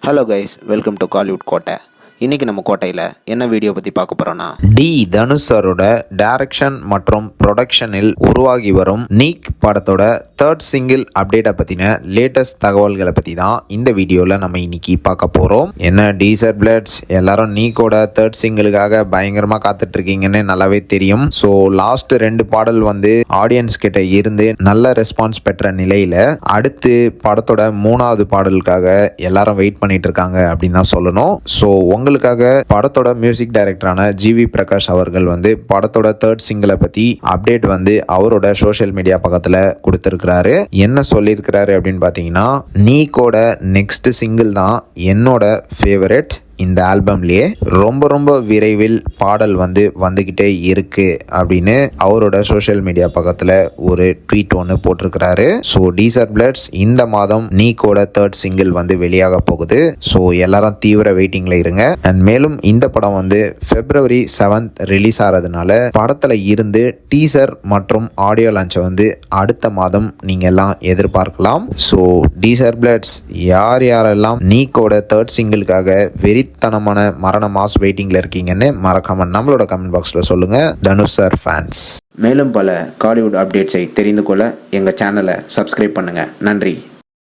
Hello guys, welcome to Kollywood கோட்டை. இன்றைக்கி நம்ம கோட்டையில் என்ன வீடியோ பற்றி பார்க்க போகிறோன்னா, தனுஷ் சாரோட டைரக்ஷன் மற்றும் ப்ரொடக்ஷனில் உருவாகி வரும் நீக் படத்தோட தேர்ட் சிங்கிள் அப்டேட்டை பற்றின லேட்டஸ்ட் தகவல்களை பற்றி தான் இந்த வீடியோவில் நம்ம இன்னைக்கு பார்க்க போகிறோம். என்ன டீசர் பிளட்ஸ் எல்லாரும் நீக்கோட தேர்ட் சிங்கிளுக்காக பயங்கரமாக காத்துட்ருக்கீங்கன்னு நல்லாவே தெரியும். ஸோ லாஸ்ட் 2 பாடல் ஆடியன்ஸ் கிட்ட இருந்து நல்ல ரெஸ்பான்ஸ் பெற்ற நிலையில் அடுத்து படத்தோட 3வது பாடலுக்காக எல்லாரும் வெயிட் பண்ணிட்டு இருக்காங்க அப்படின்னு தான் சொல்லணும். ஸோ உங்களுக்காக படத்தோட மியூசிக் டைரக்டரான ஜிவி பிரகாஷ் அவர்கள் படத்தோட தேர்ட் சிங்கிளை பத்தி அப்டேட் அவரோட சோஷியல் மீடியா பக்கத்துல கொடுத்திருக்கிறாரு. என்ன சொல்லியிருக்கிறாரு அப்படின்னு பாத்தீங்கன்னா, நீக்கோட நெக்ஸ்ட் சிங்கிள் தான் என்னோட ஃபேவரட். இந்த ஆல்பம்லேயே ரொம்ப விரைவில் பாடல் வந்துக்கிட்டே இருக்கு அப்படின்னு அவரோட சோஷியல் மீடியா பக்கத்தில் ஒரு ட்வீட் ஒன்று போட்டிருக்கிறாரு. ஸோ டீசர் பிளட்ஸ் இந்த மாதம் நீக்கோட தேர்ட் சிங்கிள் வெளியாக போகுது. ஸோ எல்லாரும் தீவிர வெயிட்டிங்கில் இருங்க. அண்ட் மேலும் இந்த படம் February 7th ரிலீஸ் ஆகிறதுனால படத்தில் இருந்து டீசர் மற்றும் ஆடியோ லான்ச்சை அடுத்த மாதம் நீங்கள் எல்லாம் எதிர்பார்க்கலாம். ஸோ டீசர் பிளட்ஸ் யாரெல்லாம் நீக்கோட தேர்ட் சிங்கிளுக்காக வெறித்தனமான மரண மாஸ் வெயிட்டிங்ல இருக்கீங்கன்னு மறக்காம நம்மளோட கமெண்ட் பாக்ஸ்ல சொல்லுங்க. Dhanush sir fans. மேலும் பல காலிவுட் அப்டேட்ஸை தெரிந்து கொள்ள எங்கள் சேனலை சப்ஸ்கிரைப் பண்ணுங்கள். நன்றி.